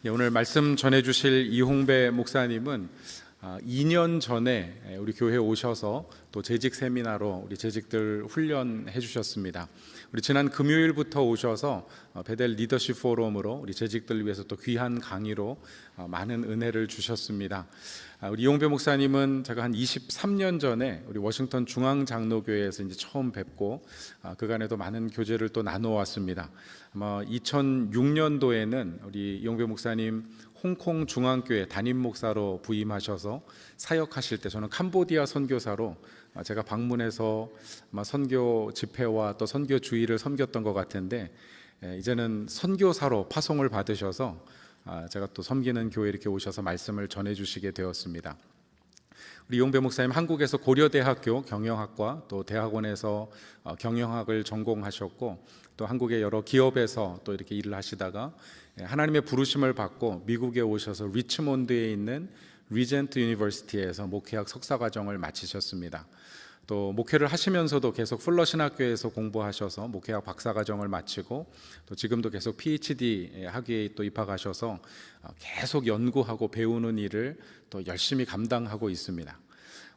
오늘 말씀 전해주실 이홍배 목사님은 2년 전에 우리 교회에 오셔서 또 재직 세미나로 우리 재직들 훈련해 주셨습니다. 우리 지난 금요일부터 오셔서 베델 리더십 포럼으로 우리 재직들 위해서 또 귀한 강의로 많은 은혜를 주셨습니다. 우리 이홍배 목사님은 제가 한 23년 전에 우리 워싱턴 중앙장로교회에서 이제 처음 뵙고 그간에도 많은 교제를 또 나누어왔습니다. 아마 2006년도에는 우리 이홍배 목사님 홍콩 중앙교회 담임 목사로 부임하셔서 사역하실 때 저는 캄보디아 선교사로 제가 방문해서 아마 선교 집회와 또 선교 주의를 섬겼던 것 같은데, 이제는 선교사로 파송을 받으셔서 제가 또 섬기는 교회 이렇게 오셔서 말씀을 전해주시게 되었습니다. 우리 이홍배 목사님 한국에서 고려대학교 경영학과 또 대학원에서 경영학을 전공하셨고, 또 한국의 여러 기업에서 또 이렇게 일을 하시다가 하나님의 부르심을 받고 미국에 오셔서 리치몬드에 있는 리젠트 유니버시티에서 목회학 석사과정을 마치셨습니다. 또 목회를 하시면서도 계속 풀러 신학교에서 공부하셔서 목회학 박사과정을 마치고 또 지금도 계속 PhD 학위에 또 입학하셔서 계속 연구하고 배우는 일을 또 열심히 감당하고 있습니다.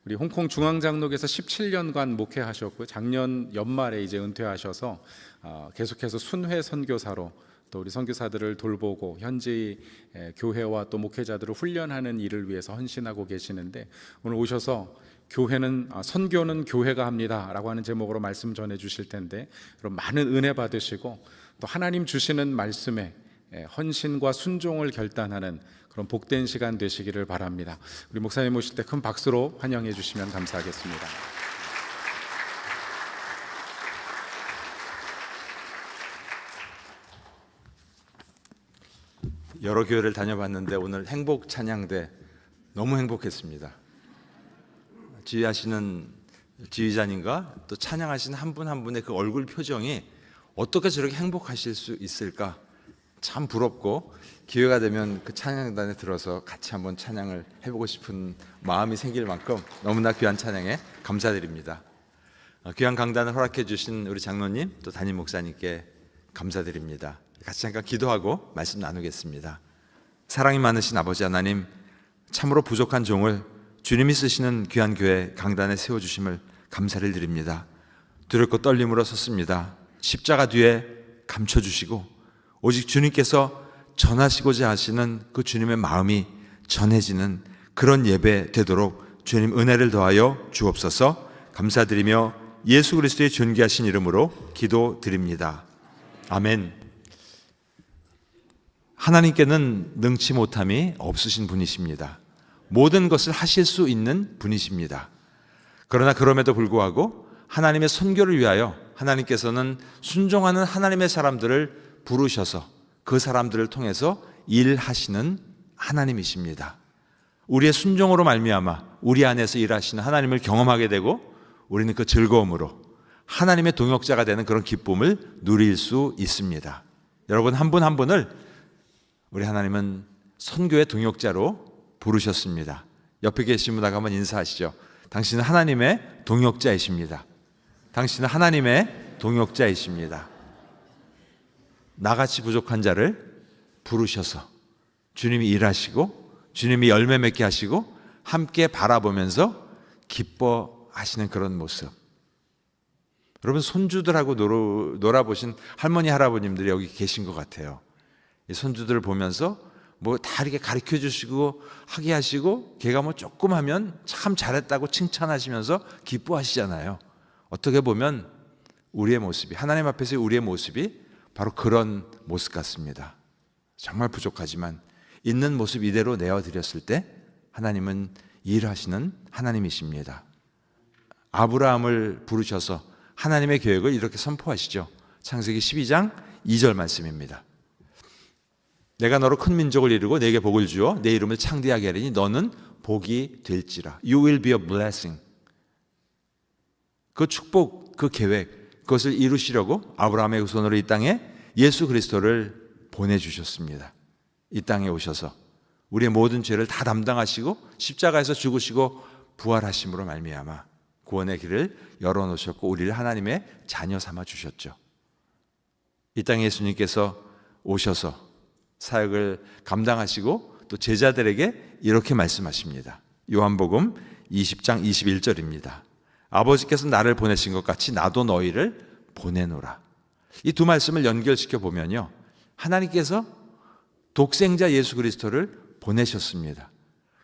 우리 홍콩 중앙장로교에서 17년간 목회하셨고 작년 연말에 이제 은퇴하셔서 계속해서 순회 선교사로 또 우리 선교사들을 돌보고 현지 교회와 또 목회자들을 훈련하는 일을 위해서 헌신하고 계시는데, 오늘 오셔서 선교는 교회가 합니다 라고 하는 제목으로 말씀 전해 주실 텐데, 그럼 많은 은혜 받으시고 또 하나님 주시는 말씀에 헌신과 순종을 결단하는 그런 복된 시간 되시기를 바랍니다. 우리 목사님 오실 때 큰 박수로 환영해 주시면 감사하겠습니다. 여러 교회를 다녀봤는데 오늘 행복 찬양대 너무 행복했습니다. 지휘하시는 지휘자님과 또 찬양하시는 한 분 한 분의 그 얼굴 표정이 어떻게 저렇게 행복하실 수 있을까 참 부럽고, 기회가 되면 그 찬양단에 들어서 같이 한번 찬양을 해보고 싶은 마음이 생길 만큼 너무나 귀한 찬양에 감사드립니다. 귀한 강단을 허락해 주신 우리 장로님 또 담임 목사님께 감사드립니다. 같이 잠깐 기도하고 말씀 나누겠습니다. 사랑이 많으신 아버지 하나님, 참으로 부족한 종을 주님이 쓰시는 귀한 교회 강단에 세워주심을 감사를 드립니다. 두렵고 떨림으로 섰습니다. 십자가 뒤에 감춰주시고 오직 주님께서 전하시고자 하시는 그 주님의 마음이 전해지는 그런 예배 되도록 주님 은혜를 더하여 주옵소서. 감사드리며 예수 그리스도의 존귀하신 이름으로 기도드립니다. 아멘. 하나님께는 능치 못함이 없으신 분이십니다. 모든 것을 하실 수 있는 분이십니다. 그러나 그럼에도 불구하고 하나님의 선교를 위하여 하나님께서는 순종하는 하나님의 사람들을 부르셔서 그 사람들을 통해서 일하시는 하나님이십니다. 우리의 순종으로 말미암아 우리 안에서 일하시는 하나님을 경험하게 되고, 우리는 그 즐거움으로 하나님의 동역자가 되는 그런 기쁨을 누릴 수 있습니다. 여러분 한 분 한 분을 우리 하나님은 선교의 동역자로 부르셨습니다. 옆에 계신 분하고 한번 인사하시죠. 당신은 하나님의 동역자이십니다. 당신은 하나님의 동역자이십니다. 나같이 부족한 자를 부르셔서 주님이 일하시고 주님이 열매 맺게 하시고 함께 바라보면서 기뻐하시는 그런 모습. 여러분 손주들하고 놀아보신 할머니 할아버님들이 여기 계신 것 같아요. 이 손주들을 보면서 뭐 다 이렇게 가르쳐 주시고 하게 하시고, 걔가 뭐 조금 하면 참 잘했다고 칭찬하시면서 기뻐하시잖아요. 어떻게 보면 우리의 모습이, 하나님 앞에서의 우리의 모습이 바로 그런 모습 같습니다. 정말 부족하지만 있는 모습 이대로 내어드렸을 때 하나님은 일하시는 하나님이십니다. 아브라함을 부르셔서 하나님의 계획을 이렇게 선포하시죠. 창세기 12장 2절 말씀입니다. 내가 너로 큰 민족을 이루고 내게 복을 주어 내 이름을 창대하게 하리니 너는 복이 될지라. You will be a blessing. 그 축복, 그 계획, 그것을 이루시려고 아브라함의 후손으로 이 땅에 예수 그리스도를 보내주셨습니다. 이 땅에 오셔서 우리의 모든 죄를 다 담당하시고 십자가에서 죽으시고 부활하심으로 말미암아 구원의 길을 열어놓으셨고 우리를 하나님의 자녀 삼아 주셨죠. 이 땅에 예수님께서 오셔서 사역을 감당하시고 또 제자들에게 이렇게 말씀하십니다. 요한복음 20장 21절입니다. 아버지께서 나를 보내신 것 같이 나도 너희를 보내노라. 이 두 말씀을 연결시켜 보면요, 하나님께서 독생자 예수 그리스도를 보내셨습니다.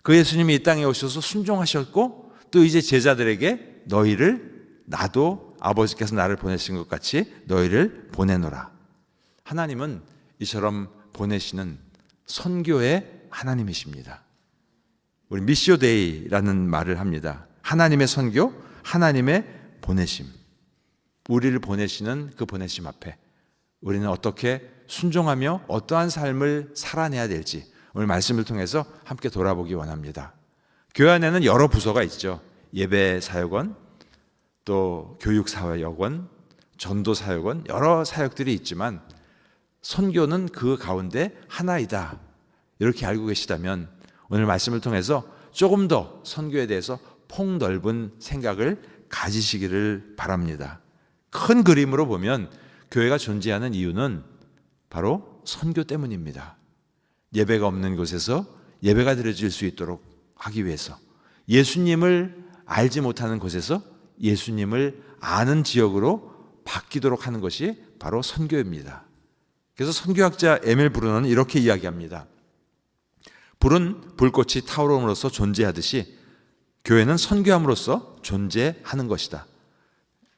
그 예수님이 이 땅에 오셔서 순종하셨고 또 이제 제자들에게 너희를, 나도 아버지께서 나를 보내신 것 같이 너희를 보내노라. 하나님은 이처럼 보내시는 선교의 하나님이십니다. 우리 미시오데이라는 말을 합니다. 하나님의 선교, 하나님의 보내심. 우리를 보내시는 그 보내심 앞에 우리는 어떻게 순종하며 어떠한 삶을 살아내야 될지 오늘 말씀을 통해서 함께 돌아보기 원합니다. 교회 안에는 여러 부서가 있죠. 예배 사역원, 또 교육 사역원, 전도 사역원, 여러 사역들이 있지만 선교는 그 가운데 하나이다. 이렇게 알고 계시다면 오늘 말씀을 통해서 조금 더 선교에 대해서 폭넓은 생각을 가지시기를 바랍니다. 큰 그림으로 보면 교회가 존재하는 이유는 바로 선교 때문입니다. 예배가 없는 곳에서 예배가 드려질 수 있도록 하기 위해서, 예수님을 알지 못하는 곳에서 예수님을 아는 지역으로 바뀌도록 하는 것이 바로 선교입니다. 그래서 선교학자 에밀 브루너는 이렇게 이야기합니다. 불은 불꽃이 타오름으로써 존재하듯이 교회는 선교함으로써 존재하는 것이다.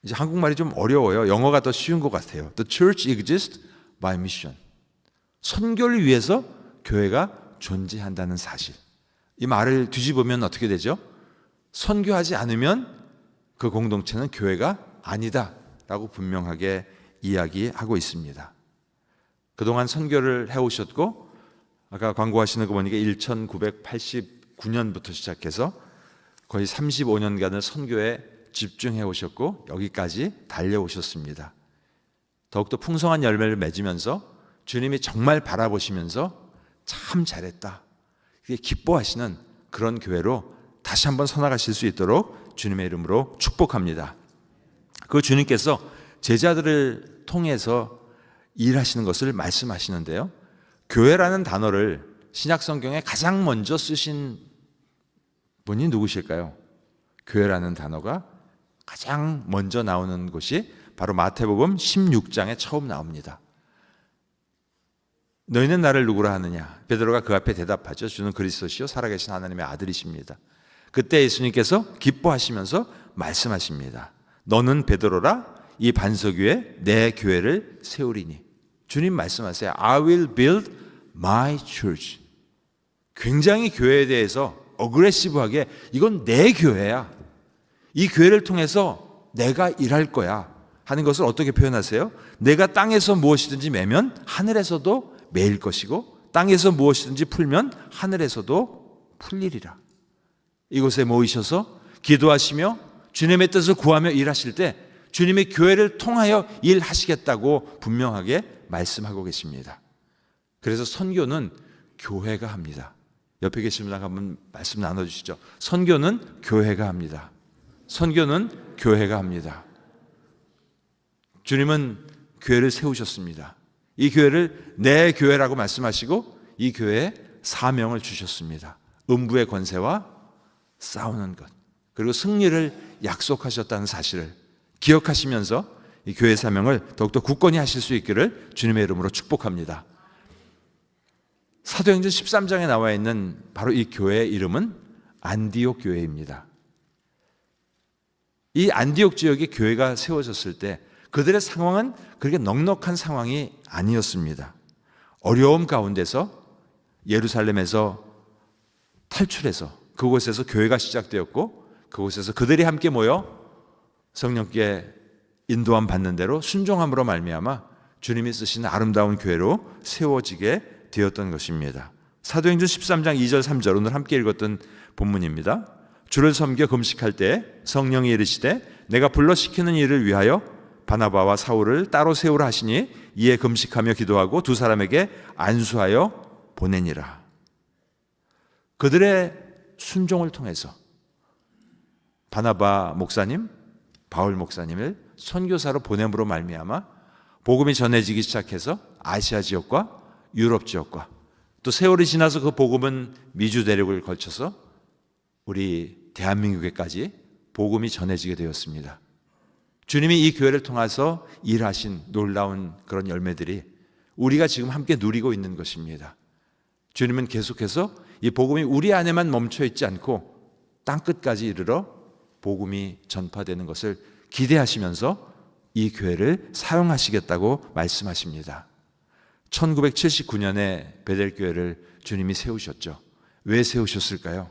이제 한국말이 좀 어려워요. 영어가 더 쉬운 것 같아요. The church exists by mission. 선교를 위해서 교회가 존재한다는 사실. 이 말을 뒤집으면 어떻게 되죠? 선교하지 않으면 그 공동체는 교회가 아니다라고 분명하게 이야기하고 있습니다. 그동안 선교를 해오셨고 아까 광고하시는 거 보니까 1989년부터 시작해서 거의 35년간을 선교에 집중해 오셨고 여기까지 달려오셨습니다. 더욱더 풍성한 열매를 맺으면서 주님이 정말 바라보시면서 참 잘했다, 기뻐하시는 그런 교회로 다시 한번 서나가실 수 있도록 주님의 이름으로 축복합니다. 그 주님께서 제자들을 통해서 일하시는 것을 말씀하시는데요, 교회라는 단어를 신약 성경에 가장 먼저 쓰신 분이 누구실까요? 교회라는 단어가 가장 먼저 나오는 곳이 바로 마태복음 16장에 처음 나옵니다. 너희는 나를 누구라 하느냐? 베드로가 그 앞에 대답하죠. 주는 그리스도시요 살아계신 하나님의 아들이십니다. 그때 예수님께서 기뻐하시면서 말씀하십니다. 너는 베드로라, 이 반석 위에 내 교회를 세우리니. 주님 말씀하세요. I will build my church. 굉장히 교회에 대해서 어그레시브하게 이건 내 교회야, 이 교회를 통해서 내가 일할 거야 하는 것을 어떻게 표현하세요? 내가 땅에서 무엇이든지 매면 하늘에서도 매일 것이고 땅에서 무엇이든지 풀면 하늘에서도 풀리리라. 이곳에 모이셔서 기도하시며 주님의 뜻을 구하며 일하실 때 주님의 교회를 통하여 일하시겠다고 분명하게 말씀하고 계십니다. 그래서 선교는 교회가 합니다. 옆에 계신 분과 한번 말씀 나눠주시죠. 선교는 교회가 합니다. 선교는 교회가 합니다. 주님은 교회를 세우셨습니다. 이 교회를 내 교회라고 말씀하시고 이 교회에 사명을 주셨습니다. 음부의 권세와 싸우는 것, 그리고 승리를 약속하셨다는 사실을 기억하시면서 이 교회 사명을 더욱더 굳건히 하실 수 있기를 주님의 이름으로 축복합니다. 사도행전 13장에 나와 있는 바로 이 교회의 이름은 안디옥 교회입니다. 이 안디옥 지역에 교회가 세워졌을 때 그들의 상황은 그렇게 넉넉한 상황이 아니었습니다. 어려움 가운데서 예루살렘에서 탈출해서 그곳에서 교회가 시작되었고 그곳에서 그들이 함께 모여 성령께 인도함 받는 대로 순종함으로 말미암아 주님이 쓰시는 아름다운 교회로 세워지게 되었던 것입니다. 사도행전 13장 2절 3절 오늘 함께 읽었던 본문입니다. 주를 섬겨 금식할 때 성령이 이르시되 내가 불러 시키는 일을 위하여 바나바와 사울을 따로 세우라 하시니 이에 금식하며 기도하고 두 사람에게 안수하여 보내니라. 그들의 순종을 통해서 바나바 목사님, 바울 목사님을 선교사로 보냄으로 말미암아 복음이 전해지기 시작해서 아시아 지역과 유럽 지역과 또 세월이 지나서 그 복음은 미주 대륙을 걸쳐서 우리 대한민국에까지 복음이 전해지게 되었습니다. 주님이 이 교회를 통해서 일하신 놀라운 그런 열매들이 우리가 지금 함께 누리고 있는 것입니다. 주님은 계속해서 이 복음이 우리 안에만 멈춰 있지 않고 땅끝까지 이르러 복음이 전파되는 것을 기대하시면서 이 교회를 사용하시겠다고 말씀하십니다. 1979년에 베델교회를 주님이 세우셨죠. 왜 세우셨을까요?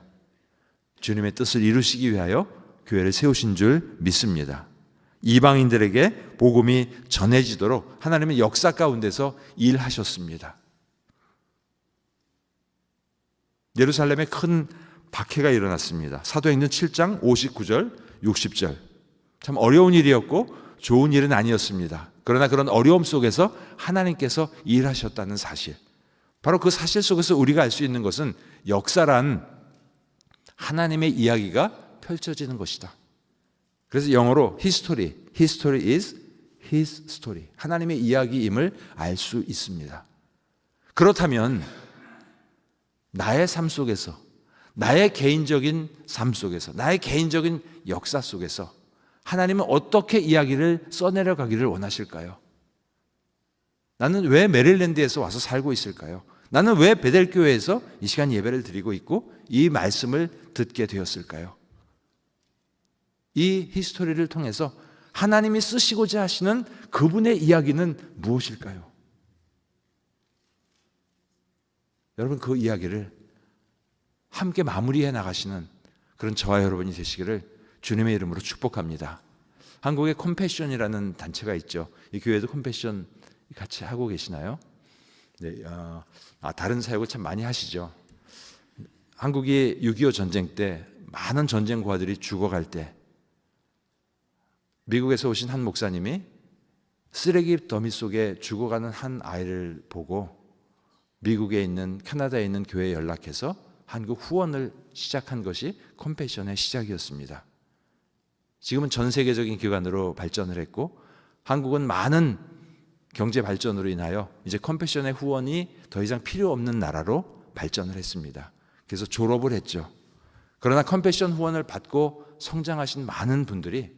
주님의 뜻을 이루시기 위하여 교회를 세우신 줄 믿습니다. 이방인들에게 복음이 전해지도록 하나님은 역사 가운데서 일하셨습니다. 예루살렘에 큰 박해가 일어났습니다. 사도행전 7장 59절, 60절. 참 어려운 일이었고 좋은 일은 아니었습니다. 그러나 그런 어려움 속에서 하나님께서 일하셨다는 사실. 바로 그 사실 속에서 우리가 알 수 있는 것은 역사란 하나님의 이야기가 펼쳐지는 것이다. 그래서 영어로 history is his story. 하나님의 이야기임을 알 수 있습니다. 그렇다면 나의 삶 속에서, 나의 개인적인 삶 속에서, 나의 개인적인 역사 속에서 하나님은 어떻게 이야기를 써내려 가기를 원하실까요? 나는 왜 메릴랜드에서 와서 살고 있을까요? 나는 왜 베델교회에서 이 시간 예배를 드리고 있고 이 말씀을 듣게 되었을까요? 이 히스토리를 통해서 하나님이 쓰시고자 하시는 그분의 이야기는 무엇일까요? 여러분, 그 이야기를 함께 마무리해 나가시는 그런 저와 여러분이 되시기를 주님의 이름으로 축복합니다. 한국에 컴패션이라는 단체가 있죠. 이 교회도 컴패션 같이 하고 계시나요? 네, 다른 사역을 참 많이 하시죠. 한국이 6.25 전쟁 때 많은 전쟁 고아들이 죽어갈 때 미국에서 오신 한 목사님이 쓰레기 더미 속에 죽어가는 한 아이를 보고 미국에 있는, 캐나다에 있는 교회에 연락해서 한국 후원을 시작한 것이 컴패션의 시작이었습니다. 지금은 전 세계적인 기관으로 발전을 했고 한국은 많은 경제 발전으로 인하여 이제 컴패션의 후원이 더 이상 필요 없는 나라로 발전을 했습니다. 그래서 졸업을 했죠. 그러나 컴패션 후원을 받고 성장하신 많은 분들이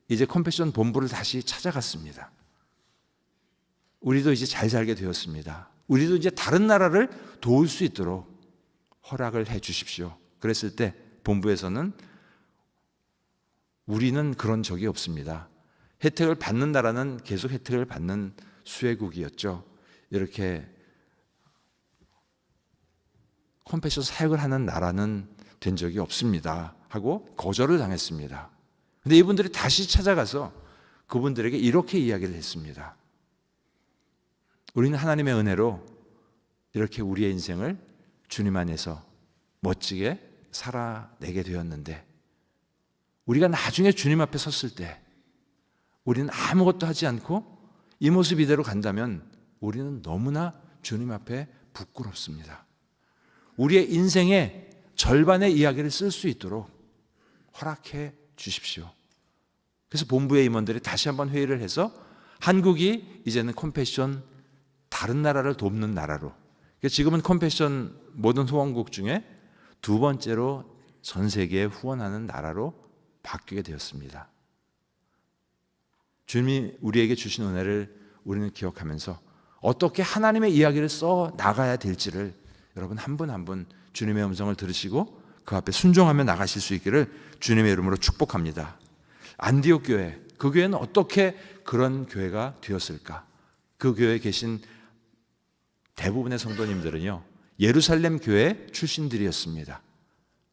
이제 컴패션 본부를 다시 찾아갔습니다. 우리도 이제 잘 살게 되었습니다. 우리도 이제 다른 나라를 도울 수 있도록 허락을 해 주십시오. 그랬을 때 본부에서는 우리는 그런 적이 없습니다. 혜택을 받는 나라는 계속 혜택을 받는 수혜국이었죠. 이렇게 컴패션 사역을 하는 나라는 된 적이 없습니다 하고 거절을 당했습니다. 근데 이분들이 다시 찾아가서 그분들에게 이렇게 이야기를 했습니다. 우리는 하나님의 은혜로 이렇게 우리의 인생을 주님 안에서 멋지게 살아내게 되었는데 우리가 나중에 주님 앞에 섰을 때 우리는 아무것도 하지 않고 이 모습 이대로 간다면 우리는 너무나 주님 앞에 부끄럽습니다. 우리의 인생의 절반의 이야기를 쓸 수 있도록 허락해 주십시오. 그래서 본부의 임원들이 다시 한번 회의를 해서 한국이 이제는 컴패션 다른 나라를 돕는 나라로, 지금은 컴패션 모든 후원국 중에 두 번째로 전 세계에 후원하는 나라로 바뀌게 되었습니다. 주님이 우리에게 주신 은혜를 우리는 기억하면서 어떻게 하나님의 이야기를 써 나가야 될지를 여러분 한 분 한 분 주님의 음성을 들으시고 그 앞에 순종하며 나가실 수 있기를 주님의 이름으로 축복합니다. 안디옥 교회, 그 교회는 어떻게 그런 교회가 되었을까? 그 교회에 계신 대부분의 성도님들은요, 예루살렘 교회 출신들이었습니다.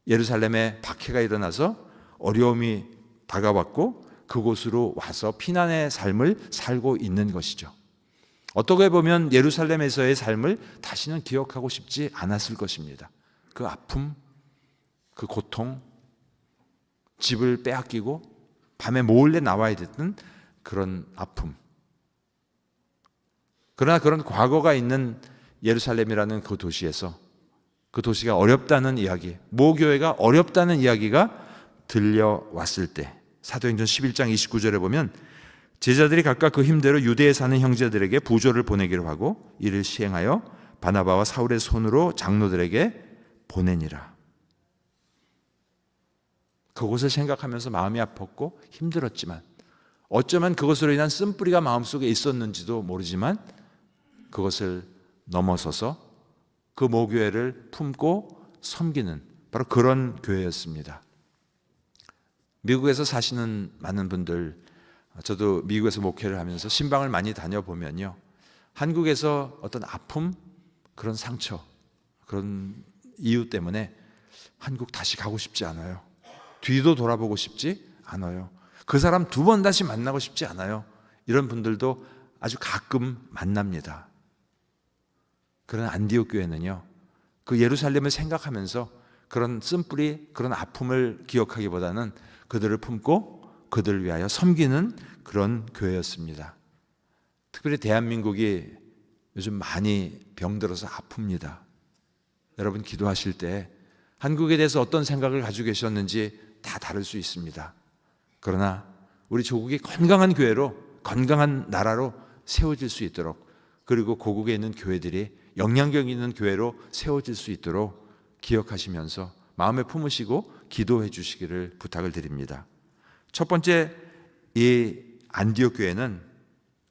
예루살렘에 박해가 일어나서 어려움이 다가왔고 그곳으로 와서 피난의 삶을 살고 있는 것이죠. 어떻게 보면 예루살렘에서의 삶을 다시는 기억하고 싶지 않았을 것입니다. 그 아픔, 그 고통, 집을 빼앗기고 밤에 몰래 나와야 됐던 그런 아픔. 그러나 그런 과거가 있는 예루살렘이라는 그 도시에서 그 도시가 어렵다는 이야기, 모 교회가 어렵다는 이야기가 들려왔을 때 사도행전 11장 29절에 보면 제자들이 각각 그 힘대로 유대에 사는 형제들에게 부조를 보내기로 하고 이를 시행하여 바나바와 사울의 손으로 장로들에게 보내니라. 그곳을 생각하면서 마음이 아팠고 힘들었지만, 어쩌면 그것으로 인한 쓴뿌리가 마음속에 있었는지도 모르지만, 그것을 넘어서서 그 모교회를 품고 섬기는 바로 그런 교회였습니다. 미국에서 사시는 많은 분들, 저도 미국에서 목회를 하면서 신방을 많이 다녀보면요, 한국에서 어떤 아픔, 그런 상처, 그런 이유 때문에 한국 다시 가고 싶지 않아요. 뒤도 돌아보고 싶지 않아요. 그 사람 2번 다시 만나고 싶지 않아요. 이런 분들도 아주 가끔 만납니다. 그런 안디옥 교회는요, 그 예루살렘을 생각하면서 그런 쓴뿌리, 그런 아픔을 기억하기보다는 그들을 품고 그들을 위하여 섬기는 그런 교회였습니다. 특별히 대한민국이 요즘 많이 병들어서 아픕니다. 여러분 기도하실 때 한국에 대해서 어떤 생각을 가지고 계셨는지 다 다를 수 있습니다. 그러나 우리 조국이 건강한 교회로, 건강한 나라로 세워질 수 있도록, 그리고 고국에 있는 교회들이 영향력 있는 교회로 세워질 수 있도록 기억하시면서 마음에 품으시고 기도해 주시기를 부탁을 드립니다. 첫 번째, 이 안디옥 교회는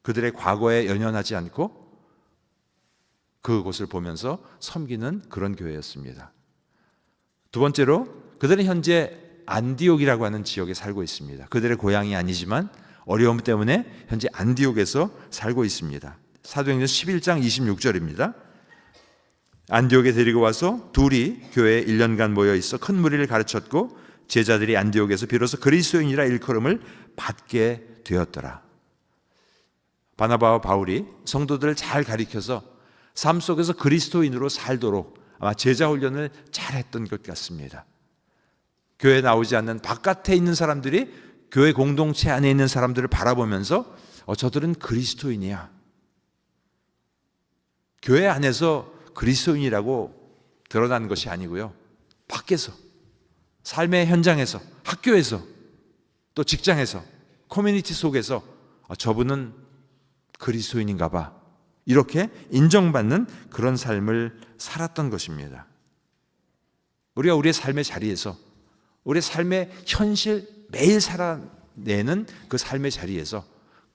그들의 과거에 연연하지 않고 그곳을 보면서 섬기는 그런 교회였습니다. 두 번째로, 그들은 현재 안디옥이라고 하는 지역에 살고 있습니다. 그들의 고향이 아니지만 어려움 때문에 현재 안디옥에서 살고 있습니다. 사도행전 11장 26절입니다. 안디옥에 데리고 와서 둘이 교회에 1년간 모여 있어 큰 무리를 가르쳤고 제자들이 안디옥에서 비로소 그리스도인이라 일컬음을 받게 되었더라. 바나바와 바울이 성도들을 잘 가리켜서 삶 속에서 그리스도인으로 살도록 아마 제자 훈련을 잘했던 것 같습니다. 교회에 나오지 않는 바깥에 있는 사람들이 교회 공동체 안에 있는 사람들을 바라보면서 저들은 그리스도인이야. 교회 안에서 그리스도인이라고 드러난 것이 아니고요, 밖에서, 삶의 현장에서, 학교에서, 또 직장에서, 커뮤니티 속에서 저분은 그리스도인인가 봐, 이렇게 인정받는 그런 삶을 살았던 것입니다. 우리가 우리의 삶의 자리에서, 우리의 삶의 현실, 매일 살아내는 그 삶의 자리에서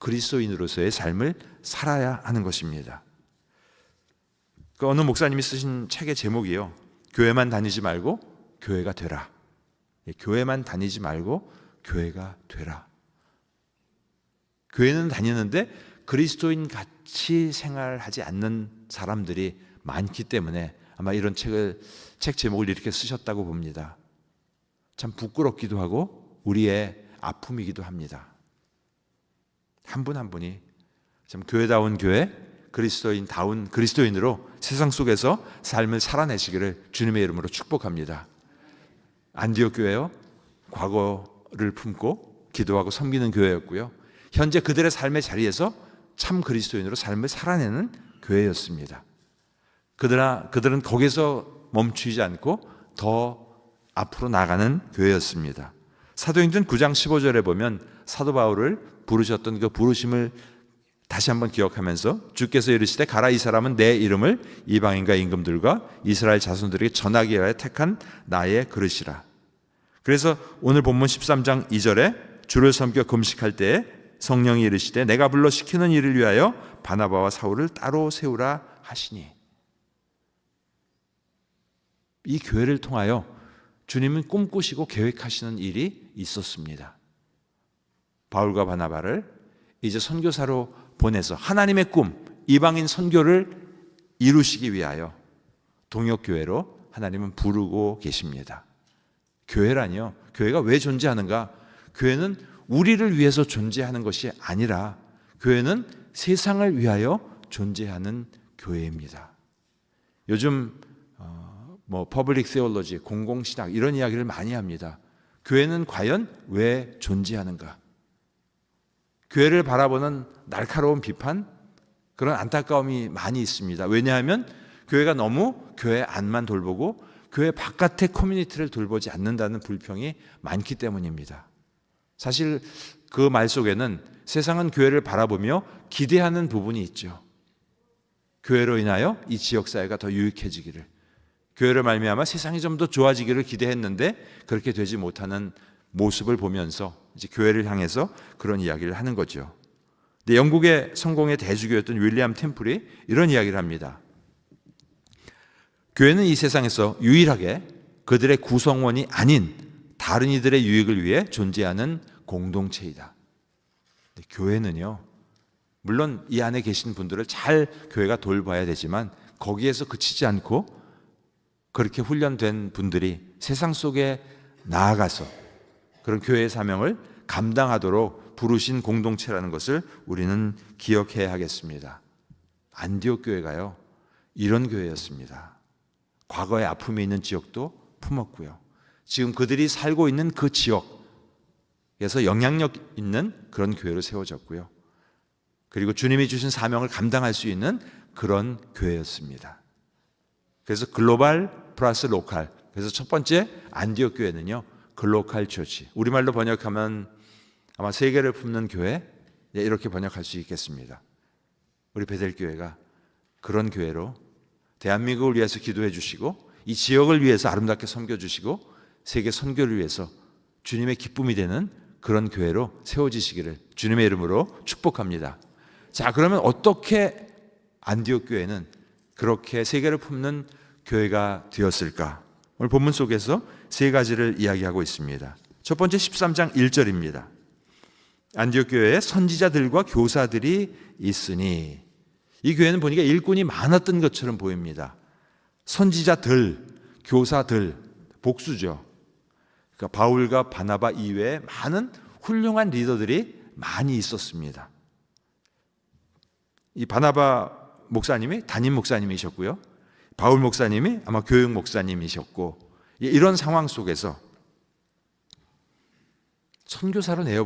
그리스도인으로서의 삶을 살아야 하는 것입니다. 그 어느 목사님이 쓰신 책의 제목이요, 교회만 다니지 말고 교회가 되라. 교회만 다니지 말고 교회가 되라. 교회는 다니는데 그리스도인 같이 생활하지 않는 사람들이 많기 때문에 아마 이런 책 제목을 이렇게 쓰셨다고 봅니다. 참 부끄럽기도 하고 우리의 아픔이기도 합니다. 한 분 한 분이 참 교회다운 교회, 그리스도인다운 그리스도인으로 세상 속에서 삶을 살아내시기를 주님의 이름으로 축복합니다. 안디옥 교회요, 과거를 품고 기도하고 섬기는 교회였고요, 현재 그들의 삶의 자리에서 참 그리스도인으로 삶을 살아내는 교회였습니다. 그들은 거기서 멈추지 않고 더 앞으로 나가는 교회였습니다. 사도행전 9장 15절에 보면 사도 바울을 부르셨던 그 부르심을 다시 한번 기억하면서 주께서 이르시되 가라, 이 사람은 내 이름을 이방인과 임금들과 이스라엘 자손들에게 전하기 위하여 택한 나의 그릇이라. 그래서 오늘 본문 13장 2절에 주를 섬겨 금식할 때에 성령이 이르시되 내가 불러 시키는 일을 위하여 바나바와 사울을 따로 세우라 하시니, 이 교회를 통하여 주님은 꿈꾸시고 계획하시는 일이 있었습니다. 바울과 바나바를 이제 선교사로 보내서 하나님의 꿈, 이방인 선교를 이루시기 위하여 동역교회로 하나님은 부르고 계십니다. 교회라니요, 교회가 왜 존재하는가? 교회는 우리를 위해서 존재하는 것이 아니라 교회는 세상을 위하여 존재하는 교회입니다. 요즘 퍼블릭 세올로지, 공공신학 이런 이야기를 많이 합니다. 교회는 과연 왜 존재하는가? 교회를 바라보는 날카로운 비판, 그런 안타까움이 많이 있습니다. 왜냐하면 교회가 너무 교회 안만 돌보고 교회 바깥의 커뮤니티를 돌보지 않는다는 불평이 많기 때문입니다. 사실 그 말 속에는 세상은 교회를 바라보며 기대하는 부분이 있죠. 교회로 인하여 이 지역 사회가 더 유익해지기를, 교회를 말미암아 세상이 좀 더 좋아지기를 기대했는데 그렇게 되지 못하는 모습을 보면서 이제 교회를 향해서 그런 이야기를 하는 거죠. 근데 영국의 성공의 대주교였던 윌리엄 템플이 이런 이야기를 합니다. 교회는 이 세상에서 유일하게 그들의 구성원이 아닌 다른 이들의 유익을 위해 존재하는 공동체이다. 교회는요, 물론 이 안에 계신 분들을 잘 교회가 돌봐야 되지만 거기에서 그치지 않고 그렇게 훈련된 분들이 세상 속에 나아가서 그런 교회의 사명을 감당하도록 부르신 공동체라는 것을 우리는 기억해야 하겠습니다. 안디옥 교회가요, 이런 교회였습니다. 과거에 아픔이 있는 지역도 품었고요, 지금 그들이 살고 있는 그 지역에서 영향력 있는 그런 교회로 세워졌고요, 그리고 주님이 주신 사명을 감당할 수 있는 그런 교회였습니다. 그래서 글로벌 플러스 로컬, 그래서 첫 번째 안디옥 교회는요, 글로컬 처치, 우리말로 번역하면 아마 세계를 품는 교회, 이렇게 번역할 수 있겠습니다. 우리 베델교회가 그런 교회로 대한민국을 위해서 기도해 주시고 이 지역을 위해서 아름답게 섬겨 주시고 세계 선교를 위해서 주님의 기쁨이 되는 그런 교회로 세워지시기를 주님의 이름으로 축복합니다. 자, 그러면 어떻게 안디옥 교회는 그렇게 세계를 품는 교회가 되었을까? 오늘 본문 속에서 세 가지를 이야기하고 있습니다. 첫 번째 13장 1절입니다. 안디옥 교회에 선지자들과 교사들이 있으니, 이 교회는 보니까 일꾼이 많았던 것처럼 보입니다. 선지자들, 교사들, 복수죠. 그러니까 바울과 바나바 이외에 많은 훌륭한 리더들이 많이 있었습니다. 이 바나바 목사님이 담임 목사님이셨고요, 바울 목사님이 아마 교육 목사님이셨고, 이런 상황 속에서 선교사로 내어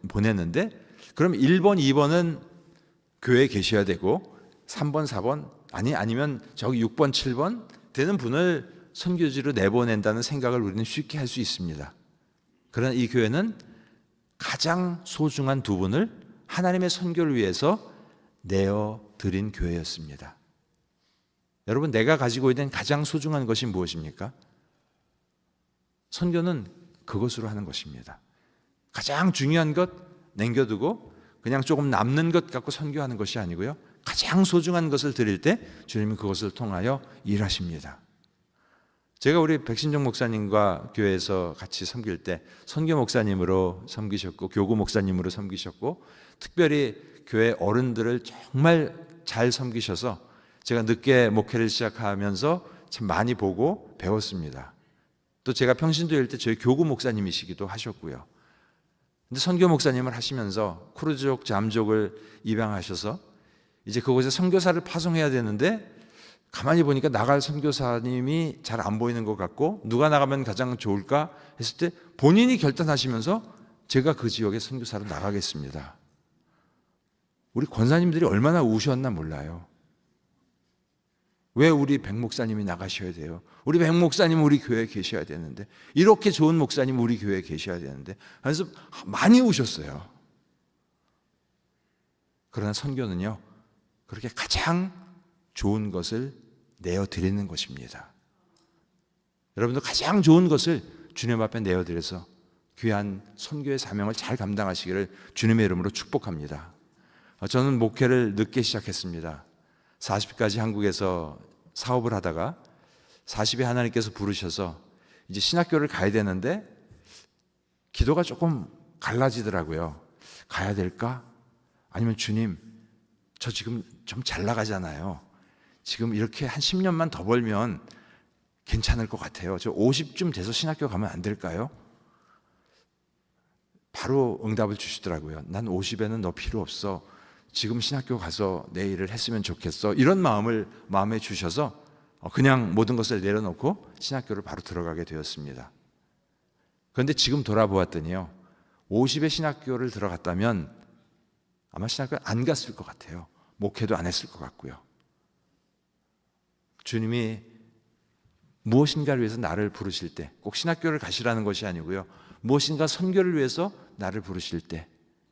보냈는데, 그럼 1번, 2번은 교회에 계셔야 되고 3번, 4번 아니면 저기 6번, 7번 되는 분을 선교지로 내보낸다는 생각을 우리는 쉽게 할 수 있습니다. 그러나 이 교회는 가장 소중한 두 분을 하나님의 선교를 위해서 내어드린 교회였습니다. 여러분, 내가 가지고 있는 가장 소중한 것이 무엇입니까? 선교는 그것으로 하는 것입니다. 가장 중요한 것 남겨두고 그냥 조금 남는 것 갖고 선교하는 것이 아니고요, 가장 소중한 것을 드릴 때 주님은 그것을 통하여 일하십니다. 제가 우리 백신종 목사님과 교회에서 같이 섬길 때 선교 목사님으로 섬기셨고 교구 목사님으로 섬기셨고, 특별히 교회 어른들을 정말 잘 섬기셔서 제가 늦게 목회를 시작하면서 참 많이 보고 배웠습니다. 또 제가 평신도일 때 저희 교구 목사님이시기도 하셨고요. 근데 선교 목사님을 하시면서 크루즈족, 잠족을 입양하셔서 이제 그곳에 선교사를 파송해야 되는데 가만히 보니까 나갈 선교사님이 잘 안 보이는 것 같고 누가 나가면 가장 좋을까 했을 때 본인이 결단하시면서 제가 그 지역에 선교사로 나가겠습니다. 우리 권사님들이 얼마나 우셨나 몰라요. 왜 우리 백 목사님이 나가셔야 돼요? 우리 백 목사님 우리 교회에 계셔야 되는데, 이렇게 좋은 목사님 우리 교회에 계셔야 되는데, 그래서 많이 우셨어요. 그러나 선교는요, 그렇게 가장 좋은 것을 내어드리는 것입니다. 여러분도 가장 좋은 것을 주님 앞에 내어드려서 귀한 선교의 사명을 잘 감당하시기를 주님의 이름으로 축복합니다. 저는 목회를 늦게 시작했습니다. 40까지 한국에서 사업을 하다가 40에 하나님께서 부르셔서 이제 신학교를 가야 되는데 기도가 조금 갈라지더라고요. 가야 될까? 아니면 주님, 저 지금 좀 잘 나가잖아요. 지금 이렇게 한 10년만 더 벌면 괜찮을 것 같아요. 저 50쯤 돼서 신학교 가면 안 될까요? 바로 응답을 주시더라고요. 난 50에는 너 필요 없어. 지금 신학교 가서 내 일을 했으면 좋겠어. 이런 마음을 마음에 주셔서 그냥 모든 것을 내려놓고 신학교를 바로 들어가게 되었습니다. 그런데 지금 돌아보았더니요, 50에 신학교를 들어갔다면 아마 신학교 안 갔을 것 같아요. 목회도 안 했을 것 같고요. 주님이 무엇인가를 위해서 나를 부르실 때, 꼭 신학교를 가시라는 것이 아니고요, 무엇인가 선교를 위해서 나를 부르실 때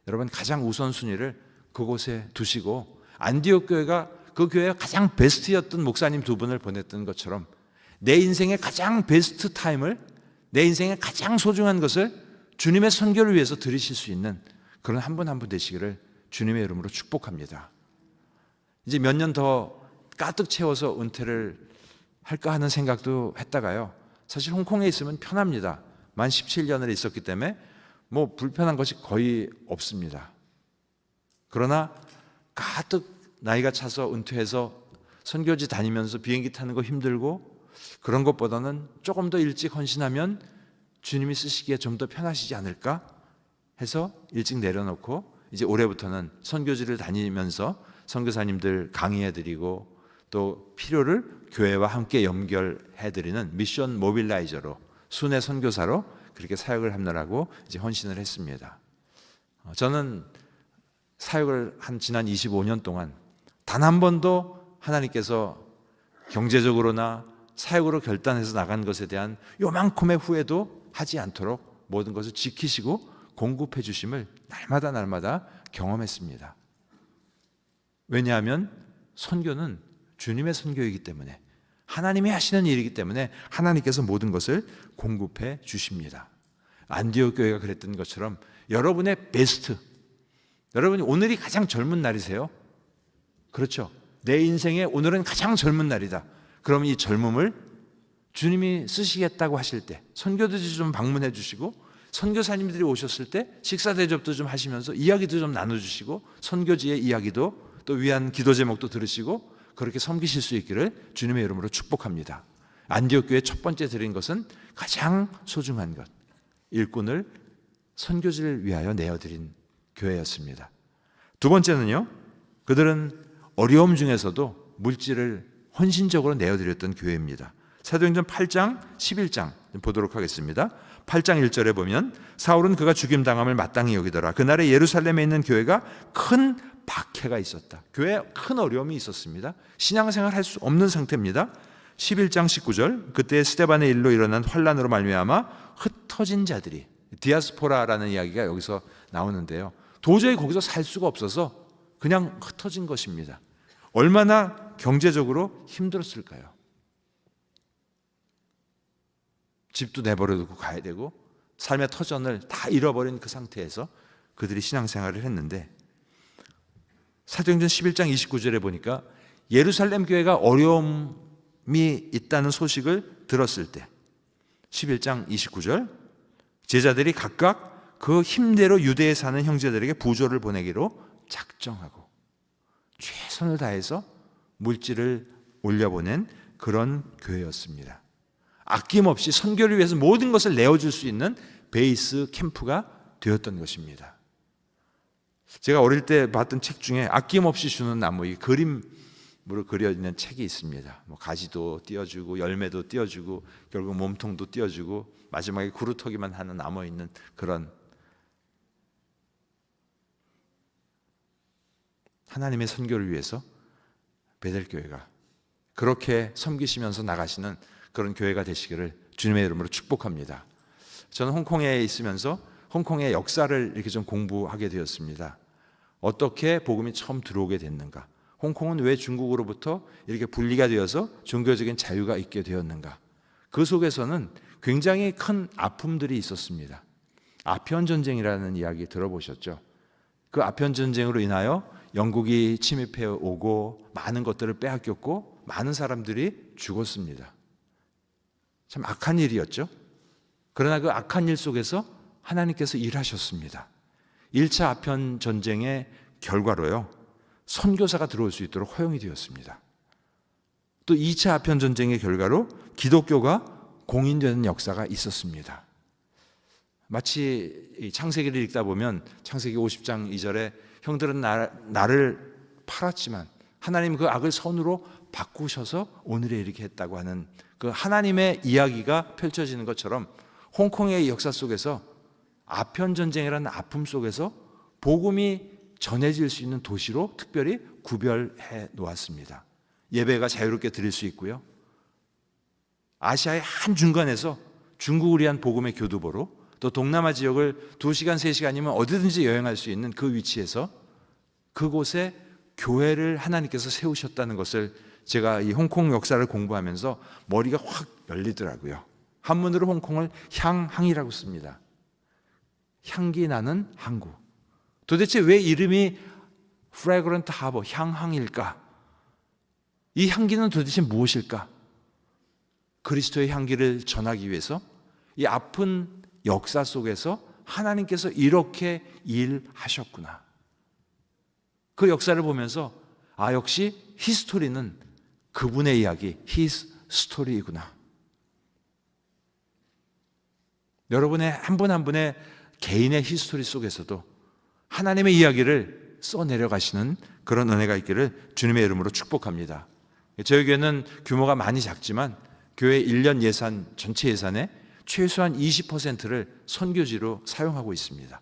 여러분 가장 우선순위를 그곳에 두시고, 안디옥 교회가 그 교회가 가장 베스트였던 목사님 두 분을 보냈던 것처럼 내 인생의 가장 베스트 타임을, 내 인생의 가장 소중한 것을 주님의 선교를 위해서 들이실 수 있는 그런 한 분 한 분 되시기를 주님의 이름으로 축복합니다. 이제 몇 년 더 가득 채워서 은퇴를 할까 하는 생각도 했다가요, 사실 홍콩에 있으면 편합니다. 만 17년을 있었기 때문에 뭐 불편한 것이 거의 없습니다. 그러나 가득 나이가 차서 은퇴해서 선교지 다니면서 비행기 타는 거 힘들고 그런 것보다는 조금 더 일찍 헌신하면 주님이 쓰시기에 좀 더 편하시지 않을까 해서 일찍 내려놓고 이제 올해부터는 선교지를 다니면서 선교사님들 강의해드리고 또 필요를 교회와 함께 연결해드리는 미션 모빌라이저로, 순회 선교사로 그렇게 사역을 하느라고 이제 헌신을 했습니다. 저는 사역을 한 지난 25년 동안 단 한 번도 하나님께서 경제적으로나 사역으로 결단해서 나간 것에 대한 요만큼의 후회도 하지 않도록 모든 것을 지키시고 공급해 주심을 날마다 경험했습니다. 왜냐하면 선교는 주님의 선교이기 때문에, 하나님이 하시는 일이기 때문에 하나님께서 모든 것을 공급해 주십니다. 안디옥 교회가 그랬던 것처럼 여러분의 베스트, 여러분이 오늘이 가장 젊은 날이세요. 그렇죠? 내 인생에 오늘은 가장 젊은 날이다. 그러면 이 젊음을 주님이 쓰시겠다고 하실 때 선교도지 좀 방문해 주시고, 선교사님들이 오셨을 때 식사 대접도 좀 하시면서 이야기도 좀 나눠주시고, 선교지의 이야기도 또 위한 기도 제목도 들으시고 그렇게 섬기실 수 있기를 주님의 이름으로 축복합니다. 안디옥 교회 첫 번째 드린 것은 가장 소중한 것, 일꾼을 선교지를 위하여 내어드린 교회였습니다. 두 번째는요, 그들은 어려움 중에서도 물질을 헌신적으로 내어드렸던 교회입니다. 사도행전 8장 11장 보도록 하겠습니다. 8장 1절에 보면 사울은 그가 죽임당함을 마땅히 여기더라. 그날에 예루살렘에 있는 교회가 큰 박해가 있었다. 교회에 큰 어려움이 있었습니다. 신앙생활 할 수 없는 상태입니다. 11장 19절, 그때 스데반의 일로 일어난 환란으로 말미암아 흩어진 자들이, 디아스포라라는 이야기가 여기서 나오는데요, 도저히 거기서 살 수가 없어서 그냥 흩어진 것입니다. 얼마나 경제적으로 힘들었을까요? 집도 내버려두고 가야 되고 삶의 터전을 다 잃어버린 그 상태에서 그들이 신앙생활을 했는데, 사도행전 11장 29절에 보니까 예루살렘 교회가 어려움이 있다는 소식을 들었을 때 11장 29절, 제자들이 각각 그 힘대로 유대에 사는 형제들에게 부조를 보내기로 작정하고 최선을 다해서 물질을 올려보낸 그런 교회였습니다. 아낌없이 선교를 위해서 모든 것을 내어줄 수 있는 베이스 캠프가 되었던 것입니다. 제가 어릴 때 봤던 책 중에 아낌없이 주는 나무, 이 그림으로 그려 있는 책이 있습니다. 뭐 가지도 띄워주고 열매도 띄워주고 결국 몸통도 띄워주고 마지막에 구루터기만 하는 남아 있는 그런, 하나님의 선교를 위해서 베델교회가 그렇게 섬기시면서 나가시는 그런 교회가 되시기를 주님의 이름으로 축복합니다. 저는 홍콩에 있으면서 홍콩의 역사를 이렇게 좀 공부하게 되었습니다. 어떻게 복음이 처음 들어오게 됐는가? 홍콩은 왜 중국으로부터 이렇게 분리가 되어서 종교적인 자유가 있게 되었는가? 그 속에서는 굉장히 큰 아픔들이 있었습니다. 아편 전쟁이라는 이야기 들어보셨죠? 그 아편 전쟁으로 인하여 영국이 침입해 오고 많은 것들을 빼앗겼고 많은 사람들이 죽었습니다. 참 악한 일이었죠. 그러나 그 악한 일 속에서 하나님께서 일하셨습니다. 1차 아편 전쟁의 결과로요, 선교사가 들어올 수 있도록 허용이 되었습니다. 또 2차 아편 전쟁의 결과로 기독교가 공인되는 역사가 있었습니다. 마치 창세기를 읽다 보면 창세기 50장 2절에 형들은 나를 팔았지만 하나님 그 악을 선으로 바꾸셔서 오늘에 이렇게 했다고 하는 그 하나님의 이야기가 펼쳐지는 것처럼 홍콩의 역사 속에서 아편 전쟁이라는 아픔 속에서 복음이 전해질 수 있는 도시로 특별히 구별해 놓았습니다. 예배가 자유롭게 드릴 수 있고요, 아시아의 한 중간에서 중국을 위한 복음의 교두보로, 또 동남아 지역을 2시간 3시간이면 어디든지 여행할 수 있는 그 위치에서 그곳에 교회를 하나님께서 세우셨다는 것을 제가 이 홍콩 역사를 공부하면서 머리가 확 열리더라고요. 한문으로 홍콩을 향항이라고 씁니다. 향기 나는 항구. 도대체 왜 이름이 Fragrant Harbor, 향항일까? 이 향기는 도대체 무엇일까? 그리스도의 향기를 전하기 위해서 이 아픈 역사 속에서 하나님께서 이렇게 일하셨구나. 그 역사를 보면서 역시 히스토리는 그분의 이야기, His story이구나. 여러분의 한 분 한 분의 개인의 히스토리 속에서도 하나님의 이야기를 써내려 가시는 그런 은혜가 있기를 주님의 이름으로 축복합니다. 저희 교회는 규모가 많이 작지만 교회 1년 예산, 전체 예산의 최소한 20%를 선교지로 사용하고 있습니다.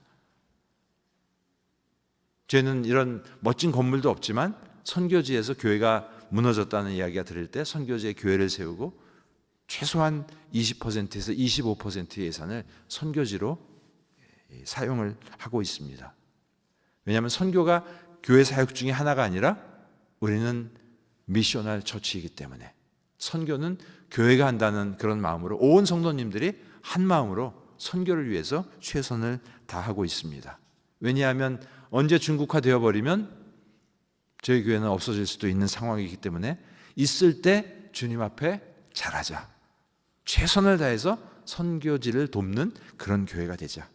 저희는 이런 멋진 건물도 없지만 선교지에서 교회가 무너졌다는 이야기가 들릴 때 선교지에 교회를 세우고 최소한 20%에서 25%의 예산을 선교지로 사용을 하고 있습니다. 왜냐하면 선교가 교회 사역 중에 하나가 아니라 우리는 미셔널 처치이기 때문에 선교는 교회가 한다는 그런 마음으로 온 성도님들이 한 마음으로 선교를 위해서 최선을 다하고 있습니다. 왜냐하면 언제 중국화되어 버리면 저희 교회는 없어질 수도 있는 상황이기 때문에 있을 때 주님 앞에 잘하자. 최선을 다해서 선교지를 돕는 그런 교회가 되자.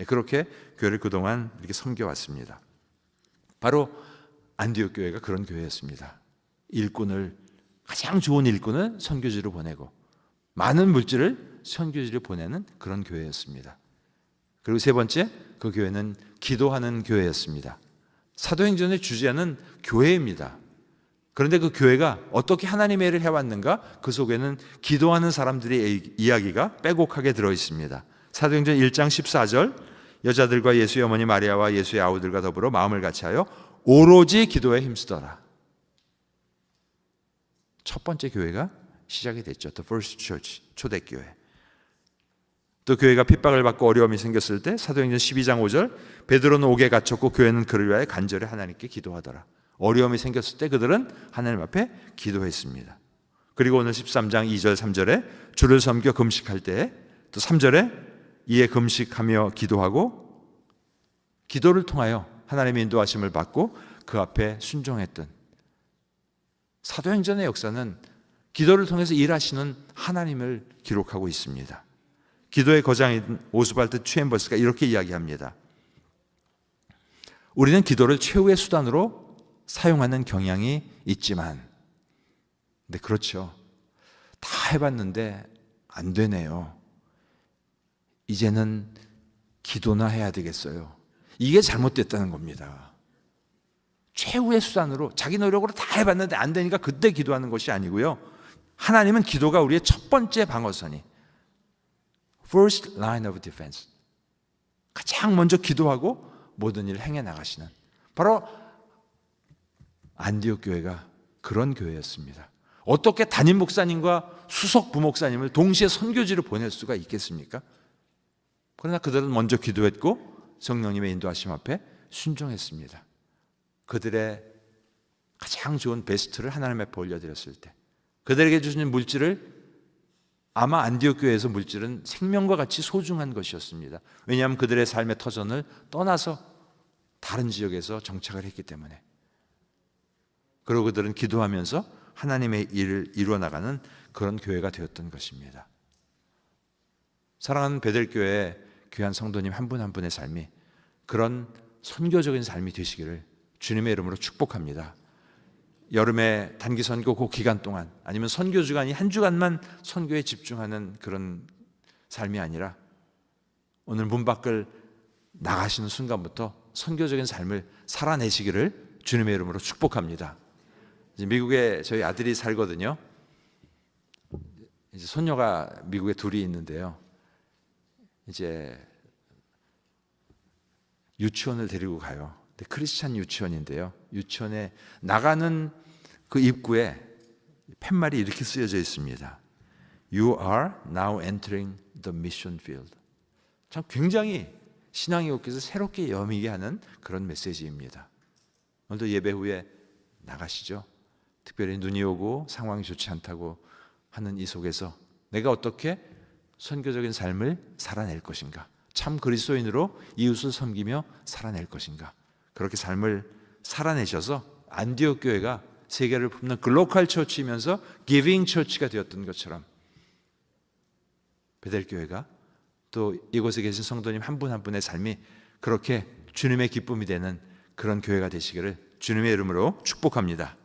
그렇게 교회를 그동안 이렇게 섬겨왔습니다. 바로 안디옥 교회가 그런 교회였습니다. 가장 좋은 일꾼을 선교지로 보내고 많은 물질을 선교지로 보내는 그런 교회였습니다. 그리고 세 번째, 그 교회는 기도하는 교회였습니다. 사도행전의 주제는 교회입니다. 그런데 그 교회가 어떻게 하나님의 일을 해왔는가? 그 속에는 기도하는 사람들의 이야기가 빼곡하게 들어있습니다. 사도행전 1장 14절, 여자들과 예수의 어머니 마리아와 예수의 아우들과 더불어 마음을 같이하여 오로지 기도에 힘쓰더라. 첫 번째 교회가 시작이 됐죠. The first church, 초대교회. 또 교회가 핍박을 받고 어려움이 생겼을 때 사도행전 12장 5절, 베드로는 옥에 갇혔고 교회는 그를 위하여 간절히 하나님께 기도하더라. 어려움이 생겼을 때 그들은 하나님 앞에 기도했습니다. 그리고 오늘 13장 2절 3절에 주를 섬겨 금식할 때에 또 3절에 이에 금식하며 기도하고 기도를 통하여 하나님의 인도하심을 받고 그 앞에 순종했던 사도행전의 역사는 기도를 통해서 일하시는 하나님을 기록하고 있습니다. 기도의 거장인 오스발드 취엠버스가 이렇게 이야기합니다. 우리는 기도를 최후의 수단으로 사용하는 경향이 있지만, 근데 그렇죠. 다 해봤는데 안 되네요. 이제는 기도나 해야 되겠어요. 이게 잘못됐다는 겁니다. 최후의 수단으로 자기 노력으로 다 해봤는데 안 되니까 그때 기도하는 것이 아니고요. 하나님은 기도가 우리의 첫 번째 방어선이 First line of defense. 가장 먼저 기도하고 모든 일을 행해 나가시는 바로 안디옥 교회가 그런 교회였습니다. 어떻게 담임 목사님과 수석 부목사님을 동시에 선교지로 보낼 수가 있겠습니까? 그러나 그들은 먼저 기도했고 성령님의 인도하심 앞에 순종했습니다. 그들의 가장 좋은 베스트를 하나님 앞에 올려드렸을 때 그들에게 주신 물질을 아마 안디옥 교회에서 물질은 생명과 같이 소중한 것이었습니다. 왜냐하면 그들의 삶의 터전을 떠나서 다른 지역에서 정착을 했기 때문에. 그리고 그들은 기도하면서 하나님의 일을 이루어 나가는 그런 교회가 되었던 것입니다. 사랑하는 베델교회 귀한 성도님 한 분 한 분의 삶이 그런 선교적인 삶이 되시기를 주님의 이름으로 축복합니다. 여름에 단기 선교 그 기간 동안 아니면 선교 주간이 한 주간만 선교에 집중하는 그런 삶이 아니라 오늘 문 밖을 나가시는 순간부터 선교적인 삶을 살아내시기를 주님의 이름으로 축복합니다. 이제 미국에 저희 아들이 살거든요. 이제 손녀가 미국에 둘이 있는데요. 이제 유치원을 데리고 가요. 크리스찬 유치원인데요. 유치원에 나가는 그 입구에 팻말이 이렇게 쓰여져 있습니다. You are now entering the mission field. 참 굉장히 신앙의 옷깃을 새롭게 여미게 하는 그런 메시지입니다. 오늘도 예배 후에 나가시죠. 특별히 눈이 오고 상황이 좋지 않다고 하는 이 속에서 내가 어떻게 선교적인 삶을 살아낼 것인가, 참 그리스도인으로 이웃을 섬기며 살아낼 것인가, 그렇게 삶을 살아내셔서 안디옥 교회가 세계를 품는 글로컬 처치이면서 기빙 처치가 되었던 것처럼 베델 교회가 또 이곳에 계신 성도님 한 분 한 분의 삶이 그렇게 주님의 기쁨이 되는 그런 교회가 되시기를 주님의 이름으로 축복합니다.